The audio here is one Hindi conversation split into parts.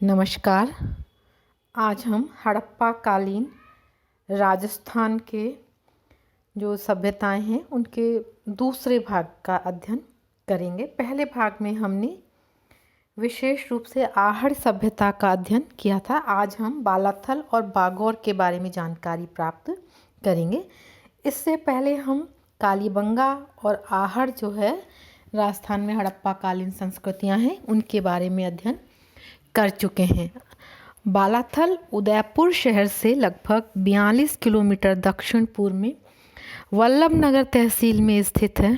नमस्कार। आज हम हड़प्पा कालीन राजस्थान के जो सभ्यताएं हैं उनके दूसरे भाग का अध्ययन करेंगे। पहले भाग में हमने विशेष रूप से आहड़ सभ्यता का अध्ययन किया था। आज हम बालाथल और बागौर के बारे में जानकारी प्राप्त करेंगे। इससे पहले हम कालीबंगा और आहड़ जो है राजस्थान में हड़प्पा कालीन संस्कृतियां हैं उनके बारे में अध्ययन कर चुके हैं। बालाथल उदयपुर शहर से लगभग 42 किलोमीटर दक्षिण पूर्व में वल्लभनगर तहसील में स्थित है।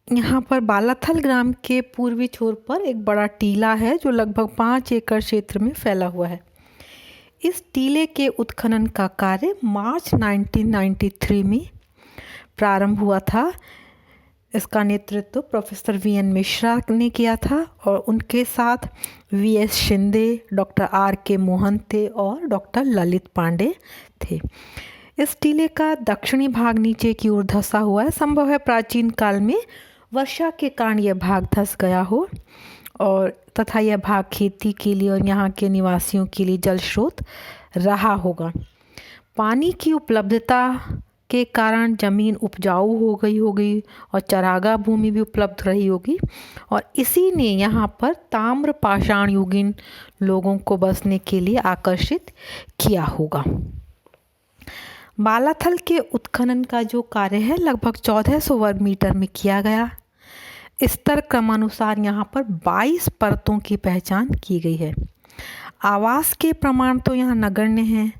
यहाँ पर बालाथल ग्राम के पूर्वी छोर पर एक बड़ा टीला है जो लगभग 5 एकड़ क्षेत्र में फैला हुआ है। इस टीले के उत्खनन का कार्य मार्च 1993 में प्रारंभ हुआ था। इसका नेतृत्व प्रोफेसर वी.एन. मिश्रा ने किया था और उनके साथ V S. Shinde, doctor R K. Mohante और डॉक्टर ललित पांडे थे। इस टीले का दक्षिणी भाग नीचे की ओर धंसा हुआ है। संभव है प्राचीन काल में वर्षा के कारण यह भाग धंस गया हो और तथा यह भाग खेती के लिए और यहाँ के निवासियों के लिए जल स्रोत रहा होगा। पानी की उपलब्धता के कारण ज़मीन उपजाऊ हो गई और चरागाह भूमि भी उपलब्ध रही होगी और इसी ने यहाँ पर ताम्र पाषाण युगीन लोगों को बसने के लिए आकर्षित किया होगा। बालाथल के उत्खनन का जो कार्य है लगभग 1400 वर्ग मीटर में किया गया। स्तर क्रमानुसार यहाँ पर 22 परतों की पहचान की गई है। आवास के प्रमाण तो यहाँ नगण्य हैं।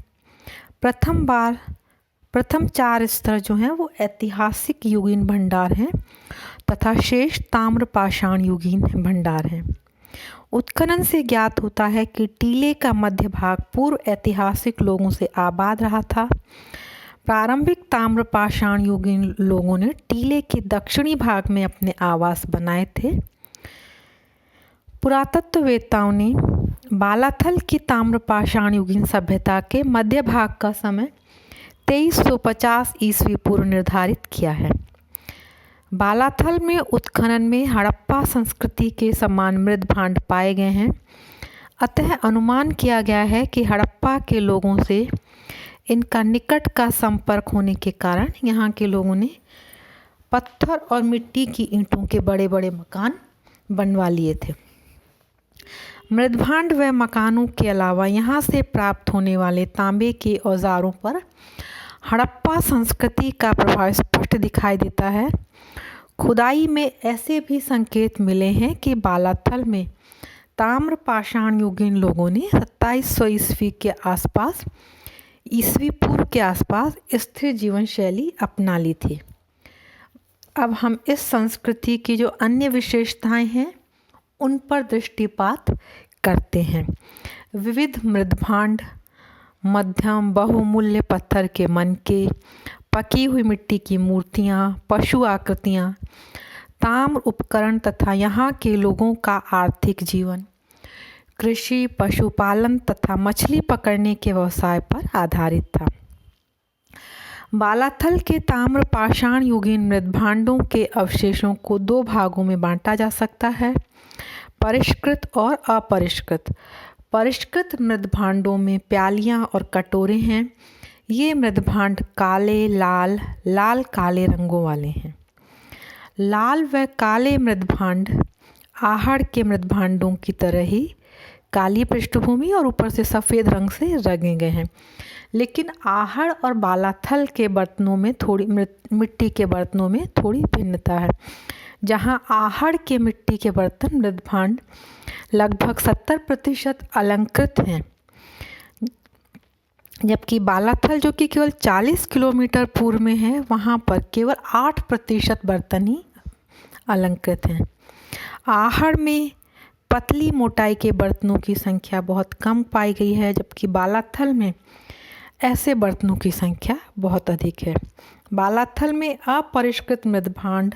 प्रथम 4 स्तर जो हैं वो ऐतिहासिक युगीन भंडार हैं तथा शेष ताम्र पाषाण युगीन भंडार हैं। उत्खनन से ज्ञात होता है कि टीले का मध्य भाग पूर्व ऐतिहासिक लोगों से आबाद रहा था। प्रारंभिक ताम्र पाषाण युगीन लोगों ने टीले के दक्षिणी भाग में अपने आवास बनाए थे। पुरातत्ववेत्ताओं ने बालाथल की ताम्र पाषाण युगीन सभ्यता के मध्य भाग का समय 2350 ईस्वी पूर्व निर्धारित किया है। बालाथल में उत्खनन में हड़प्पा संस्कृति के समान मृद भांड पाए गए हैं। अतः अनुमान किया गया है कि हड़प्पा के लोगों से इनका निकट का संपर्क होने के कारण यहाँ के लोगों ने पत्थर और मिट्टी की ईंटों के बड़े बड़े मकान बनवा लिए थे। मृदभांड व मकानों के अलावा यहाँ से प्राप्त होने वाले तांबे के औजारों पर हड़प्पा संस्कृति का प्रभाव स्पष्ट दिखाई देता है। खुदाई में ऐसे भी संकेत मिले हैं कि बालाथल में ताम्र पाषाण युगीन लोगों ने 2700 ईस्वी पूर्व के आसपास स्थिर जीवन शैली अपना ली थी। अब हम इस संस्कृति की जो अन्य विशेषताएं हैं उन पर दृष्टिपात करते हैं। विविध मृदभांड, मध्यम बहुमूल्य पत्थर के मनके, पकी हुई मिट्टी की मूर्तियाँ, पशु आकृतियाँ, ताम्र उपकरण तथा यहाँ के लोगों का आर्थिक जीवन कृषि, पशुपालन तथा मछली पकड़ने के व्यवसाय पर आधारित था। बालाथल के ताम्र पाषाण युगीन मृदभांडों के अवशेषों को 2 भागों में बांटा जा सकता है, परिष्कृत और अपरिष्कृत। परिष्कृत मृदभांडों में प्यालियाँ और कटोरे हैं। ये मृदभांड काले, लाल काले रंगों वाले हैं। लाल व काले मृदभांड आहड़ के मृदभांडों की तरह ही काली पृष्ठभूमि और ऊपर से सफ़ेद रंग से रंगे गए हैं, लेकिन आहड़ और बालाथल के बर्तनों में मिट्टी के बर्तनों में थोड़ी भिन्नता है। जहाँ आहड़ के मिट्टी के बर्तन मृदभांड लगभग 70% अलंकृत हैं, जबकि बालाथल जो कि केवल 40 किलोमीटर पूर्व में है वहाँ पर केवल 8% बर्तन ही अलंकृत हैं। आहड़ में पतली मोटाई के बर्तनों की संख्या बहुत कम पाई गई है, जबकि बालाथल में ऐसे बर्तनों की संख्या बहुत अधिक है। बालाथल में अपरिष्कृत मृदभांड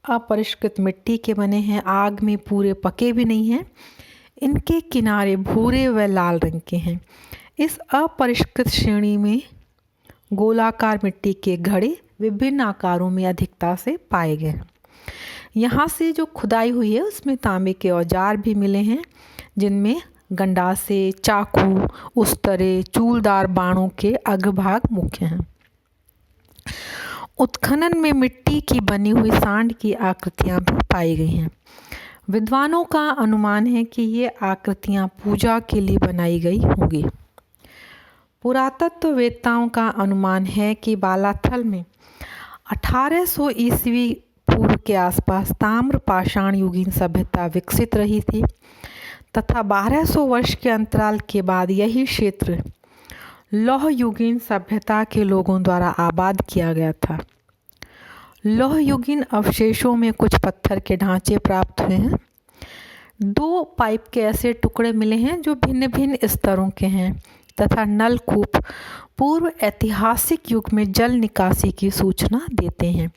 अपरिष्कृत मिट्टी के बने हैं, आग में पूरे पके भी नहीं हैं। इनके किनारे भूरे व लाल रंग के हैं। इस अपरिष्कृत श्रेणी में गोलाकार मिट्टी के घड़े विभिन्न आकारों में अधिकता से पाए गए हैं। यहाँ से जो खुदाई हुई है उसमें तांबे के औजार भी मिले हैं, जिनमें गंडासे, चाकू, उस्तरे, चूलदार बाणों के अग्रभाग मुख्य हैं। उत्खनन में मिट्टी की बनी हुई सांड की आकृतियां भी पाई गई हैं। विद्वानों का अनुमान है कि ये आकृतियां पूजा के लिए बनाई गई होंगी। पुरातत्ववेत्ताओं का अनुमान है कि बालाथल में 1800 ईस्वी पूर्व के आसपास ताम्र पाषाण युगीन सभ्यता विकसित रही थी तथा 1200 वर्ष के अंतराल के बाद यही क्षेत्र लौह युगीन सभ्यता के लोगों द्वारा आबाद किया गया था। लौह युगीन अवशेषों में कुछ पत्थर के ढांचे प्राप्त हुए हैं। 2 पाइप के ऐसे टुकड़े मिले हैं जो भिन्न भिन्न स्तरों के हैं तथा नलकूप पूर्व ऐतिहासिक युग में जल निकासी की सूचना देते हैं।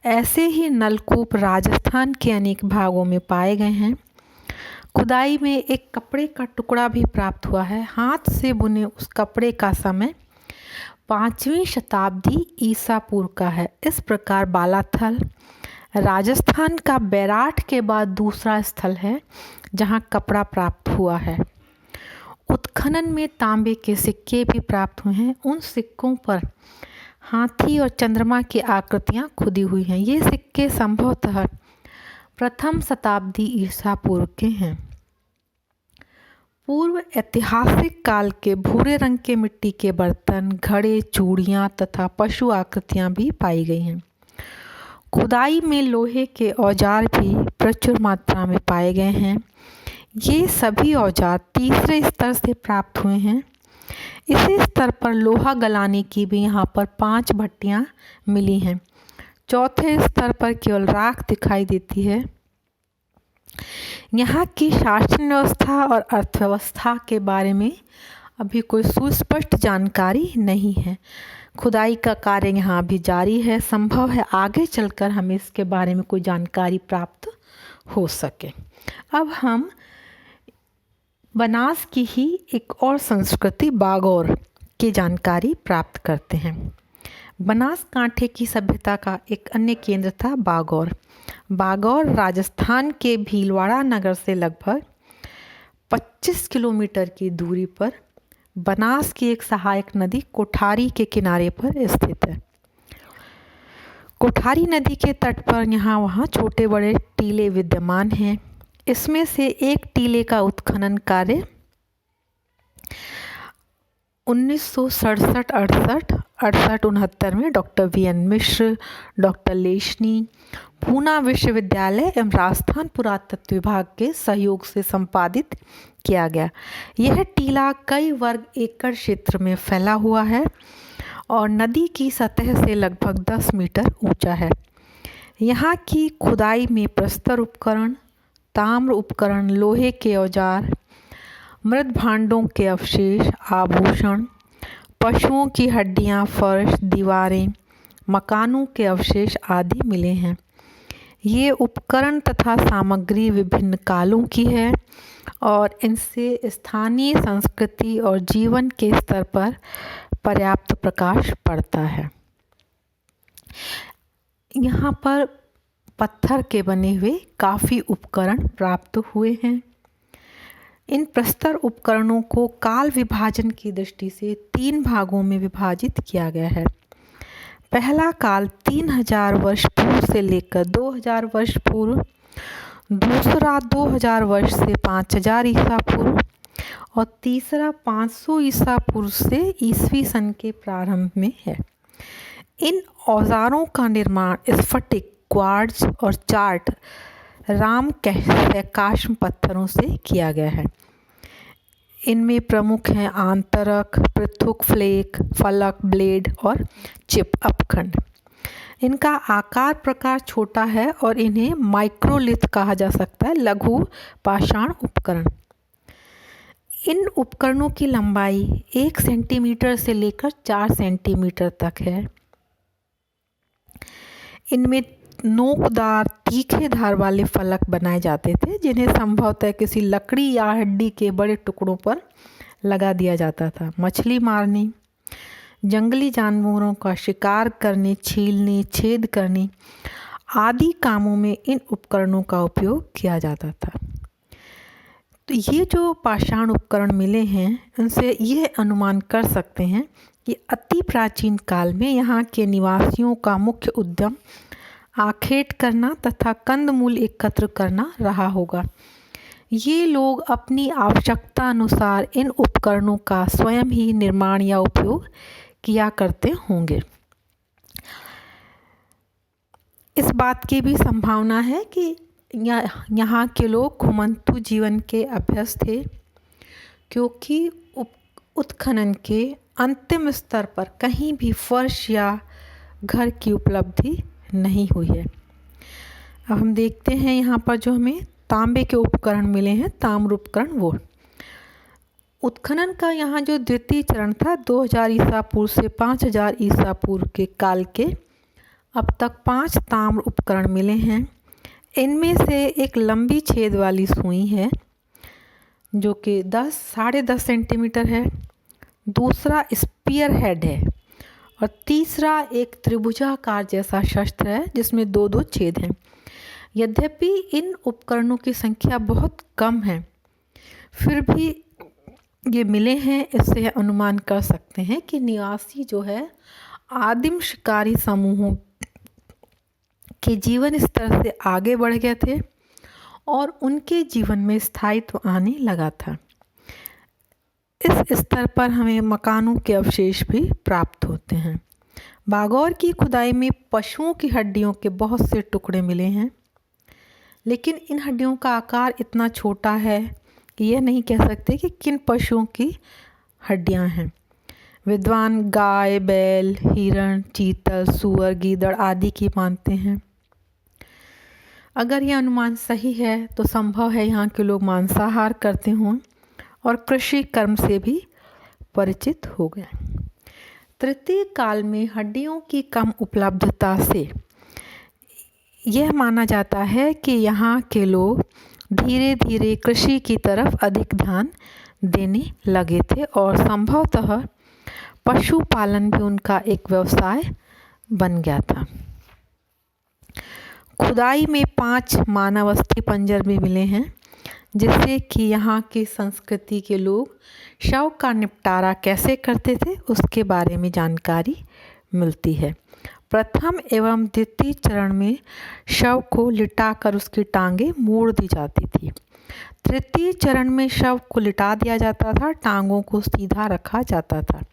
ऐसे ही नलकूप राजस्थान के अनेक भागों में पाए गए हैं। खुदाई में एक कपड़े का टुकड़ा भी प्राप्त हुआ है। हाथ से बुने उस कपड़े का समय 5वीं शताब्दी ईसा पूर्व का है। इस प्रकार बालाथल राजस्थान का बैराठ के बाद दूसरा स्थल है जहां कपड़ा प्राप्त हुआ है। उत्खनन में तांबे के सिक्के भी प्राप्त हुए हैं। उन सिक्कों पर हाथी और चंद्रमा की आकृतियां खुदी हुई हैं। ये सिक्के संभवतः प्रथम शताब्दी ईसा पूर्व के हैं। पूर्व ऐतिहासिक काल के भूरे रंग के मिट्टी के बर्तन, घड़े, चूड़ियाँ तथा पशु आकृतियाँ भी पाई गई हैं। खुदाई में लोहे के औजार भी प्रचुर मात्रा में पाए गए हैं। ये सभी औजार तीसरे स्तर से प्राप्त हुए हैं। इसी स्तर पर लोहा गलाने की भी यहाँ पर 5 भट्टियाँ मिली हैं। चौथे स्तर पर केवल राख दिखाई देती है। यहाँ की शासन व्यवस्था और अर्थव्यवस्था के बारे में अभी कोई सुस्पष्ट जानकारी नहीं है। खुदाई का कार्य यहाँ भी जारी है। संभव है आगे चलकर हमें इसके बारे में कोई जानकारी प्राप्त हो सके। अब हम बनास की ही एक और संस्कृति बागौर की जानकारी प्राप्त करते हैं। बनास कांठे की सभ्यता का एक अन्य केंद्र था बागौर। बागौर राजस्थान के भीलवाड़ा नगर से लगभग 25 किलोमीटर की दूरी पर बनास की एक सहायक नदी कोठारी के किनारे पर स्थित है। कोठारी नदी के तट पर यहाँ वहाँ छोटे बड़े टीले विद्यमान हैं। इसमें से एक टीले का उत्खनन कार्य 1967-68 में डॉक्टर वी.एन. मिश्र, डॉक्टर लेशनी, पूना विश्वविद्यालय एवं राजस्थान पुरातत्व विभाग के सहयोग से संपादित किया गया। यह टीला कई वर्ग एकड़ क्षेत्र में फैला हुआ है और नदी की सतह से लगभग 10 मीटर ऊंचा है। यहाँ की खुदाई में प्रस्तर उपकरण, ताम्र उपकरण, लोहे के औजार, मृत भांडों के अवशेष, आभूषण, पशुओं की हड्डियाँ, फर्श, दीवारें, मकानों के अवशेष आदि मिले हैं। ये उपकरण तथा सामग्री विभिन्न कालों की है और इनसे स्थानीय संस्कृति और जीवन के स्तर पर पर्याप्त प्रकाश पड़ता है। यहाँ पर पत्थर के बने हुए काफ़ी उपकरण प्राप्त हुए हैं। इन प्रस्तर उपकरणों को काल विभाजन की दृष्टि से 3 भागों में विभाजित किया गया है। पहला काल 3000 वर्ष पूर्व से लेकर 2000 वर्ष पूर्व, दूसरा 2000 वर्ष से 5000 ईसा पूर्व और तीसरा 500 ईसा पूर्व से ईसवी सन के प्रारंभ में है। इन औजारों का निर्माण स्फटिक, क्वार्ट्ज और चार्ट राम कैकाश्म पत्थरों से किया गया है। इनमें प्रमुख हैं आंतरक, पृथुक, फ्लेक, फलक, ब्लेड और चिप अपखंड। इनका आकार प्रकार छोटा है और इन्हें माइक्रोलिथ कहा जा सकता है, लघु पाषाण उपकरण। इन उपकरणों की लंबाई 1 सेंटीमीटर से लेकर 4 सेंटीमीटर तक है। इनमें नोकदार तीखे धार वाले फलक बनाए जाते थे जिन्हें संभवतः किसी लकड़ी या हड्डी के बड़े टुकड़ों पर लगा दिया जाता था। मछली मारने, जंगली जानवरों का शिकार करने, छीलने, छेद करने आदि कामों में इन उपकरणों का उपयोग किया जाता था। तो ये जो पाषाण उपकरण मिले हैं, उनसे यह अनुमान कर सकते हैं कि अति प्राचीन काल में यहाँ के निवासियों का मुख्य उद्यम आखेट करना तथा कंदमूल एकत्र करना रहा होगा। ये लोग अपनी आवश्यकता अनुसार इन उपकरणों का स्वयं ही निर्माण या उपयोग किया करते होंगे। इस बात की भी संभावना है कि यहाँ के लोग घुमंतु जीवन के अभ्यस्त थे, क्योंकि उत्खनन के अंतिम स्तर पर कहीं भी फर्श या घर की उपलब्धि नहीं हुई है। अब हम देखते हैं यहाँ पर जो हमें तांबे के उपकरण मिले हैं, ताम्र उपकरण, वो उत्खनन का यहाँ जो द्वितीय चरण था 2000 ईसा पूर्व से 5000 ईसा पूर्व के काल के अब तक 5 ताम्र उपकरण मिले हैं। इनमें से एक लंबी छेद वाली सुई है जो कि 10-10.5 सेंटीमीटर है, दूसरा स्पीयर हेड है और तीसरा एक त्रिभुजाकार जैसा शस्त्र है जिसमें 2-2 छेद हैं। यद्यपि इन उपकरणों की संख्या बहुत कम है, फिर भी ये मिले हैं। इससे अनुमान कर सकते हैं कि निवासी जो है आदिम शिकारी समूहों के जीवन स्तर से आगे बढ़ गए थे और उनके जीवन में स्थायित्व आने लगा था। इस स्तर पर हमें मकानों के अवशेष भी प्राप्त होते हैं। बागौर की खुदाई में पशुओं की हड्डियों के बहुत से टुकड़े मिले हैं, लेकिन इन हड्डियों का आकार इतना छोटा है कि यह नहीं कह सकते कि किन पशुओं की हड्डियां हैं। विद्वान गाय, बैल, हिरण, चीतल, सूअर, गीदड़ आदि की मानते हैं। अगर यह अनुमान सही है तो संभव है यहाँ के लोग मांसाहार करते हों और कृषि कर्म से भी परिचित हो गए। तृतीय काल में हड्डियों की कम उपलब्धता से यह माना जाता है कि यहाँ के लोग धीरे धीरे कृषि की तरफ अधिक ध्यान देने लगे थे और संभवतः पशुपालन भी उनका एक व्यवसाय बन गया था। खुदाई में 5 मानव अस्थि पंजर भी मिले हैं, जिससे कि यहाँ की संस्कृति के लोग शव का निपटारा कैसे करते थे उसके बारे में जानकारी मिलती है। प्रथम एवं द्वितीय चरण में शव को लिटाकर उसकी टांगें मोड़ दी जाती थी। तृतीय चरण में शव को लिटा दिया जाता था, टांगों को सीधा रखा जाता था।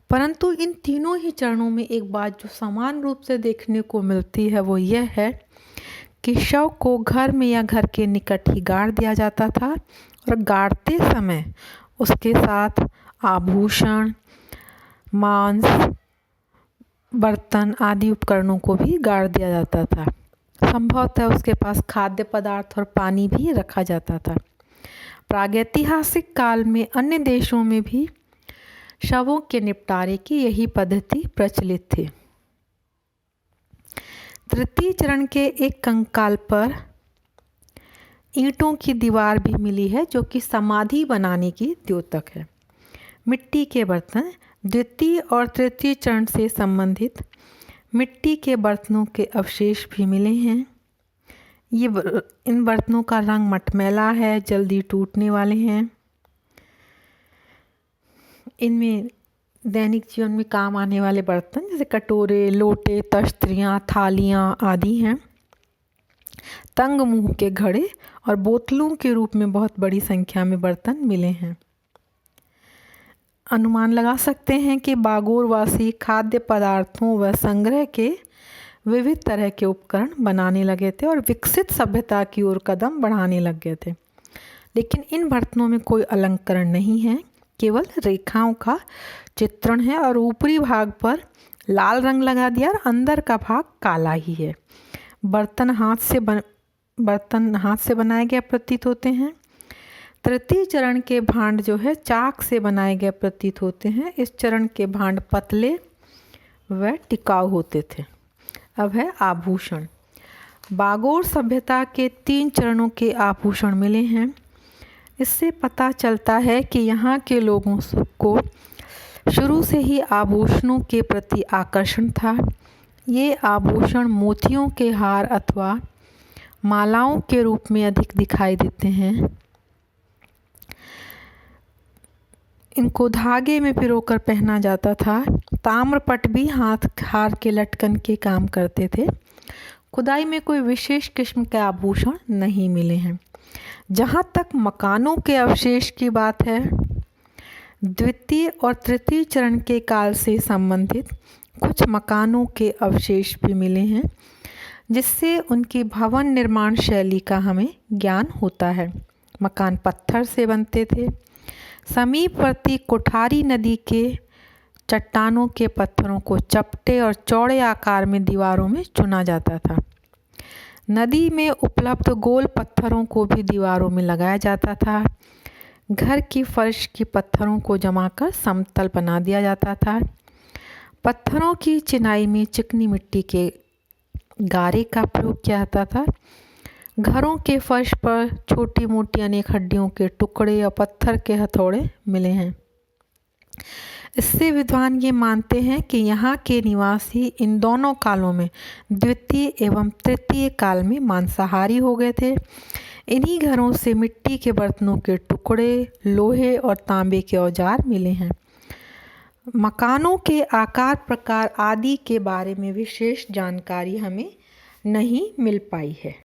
परंतु इन तीनों ही चरणों में एक बात जो समान रूप से देखने को मिलती है वो यह है कि शव को घर में या घर के निकट ही गाड़ दिया जाता था और गाड़ते समय उसके साथ आभूषण, मांस, बर्तन आदि उपकरणों को भी गाड़ दिया जाता था। संभवतः उसके पास खाद्य पदार्थ और पानी भी रखा जाता था। प्रागैतिहासिक काल में अन्य देशों में भी शवों के निपटारे की यही पद्धति प्रचलित थी। तृतीय चरण के एक कंकाल पर ईंटों की दीवार भी मिली है जो कि समाधि बनाने की द्योतक है। मिट्टी के बर्तन द्वितीय और तृतीय चरण से संबंधित मिट्टी के बर्तनों के अवशेष भी मिले हैं। इन बर्तनों का रंग मटमैला है, जल्दी टूटने वाले हैं। इनमें दैनिक जीवन में काम आने वाले बर्तन जैसे कटोरे, लोटे, तश्तरियाँ, थालियाँ आदि हैं। तंग मुंह के घड़े और बोतलों के रूप में बहुत बड़ी संख्या में बर्तन मिले हैं। अनुमान लगा सकते हैं कि बागोरवासी खाद्य पदार्थों व संग्रह के विविध तरह के उपकरण बनाने लगे थे और विकसित सभ्यता की ओर कदम बढ़ाने लग गए थे। लेकिन इन बर्तनों में कोई अलंकरण नहीं है, केवल रेखाओं का चित्रण है और ऊपरी भाग पर लाल रंग लगा दिया और अंदर का भाग काला ही है। बर्तन हाथ से बनाए गए प्रतीत होते हैं। तृतीय चरण के भांड जो है चाक से बनाए गए प्रतीत होते हैं। इस चरण के भांड पतले व टिकाऊ होते थे। अब है आभूषण। बागोर सभ्यता के 3 चरणों के आभूषण मिले हैं। इससे पता चलता है कि यहाँ के लोगों को शुरू से ही आभूषणों के प्रति आकर्षण था। ये आभूषण मोतियों के हार अथवा मालाओं के रूप में अधिक दिखाई देते हैं। इनको धागे में पिरोकर पहना जाता था। ताम्रपट भी हार के लटकन के काम करते थे। खुदाई में कोई विशेष किस्म के आभूषण नहीं मिले हैं। जहाँ तक मकानों के अवशेष की बात है, द्वितीय और तृतीय चरण के काल से संबंधित कुछ मकानों के अवशेष भी मिले हैं, जिससे उनकी भवन निर्माण शैली का हमें ज्ञान होता है। मकान पत्थर से बनते थे। समीपवर्ती कोठारी नदी के चट्टानों के पत्थरों को चपटे और चौड़े आकार में दीवारों में चुना जाता था। नदी में उपलब्ध गोल पत्थरों को भी दीवारों में लगाया जाता था। घर की फर्श की पत्थरों को जमाकर समतल बना दिया जाता था। पत्थरों की चिनाई में चिकनी मिट्टी के गारे का प्रयोग किया जाता था। घरों के फर्श पर छोटी मोटी अनेक हड्डियों के टुकड़े और पत्थर के हथौड़े मिले हैं। इससे विद्वान ये मानते हैं कि यहाँ के निवासी इन दोनों कालों में, द्वितीय एवं तृतीय काल में, मांसाहारी हो गए थे। इन्हीं घरों से मिट्टी के बर्तनों के टुकड़े, लोहे और तांबे के औजार मिले हैं। मकानों के आकार प्रकार आदि के बारे में विशेष जानकारी हमें नहीं मिल पाई है।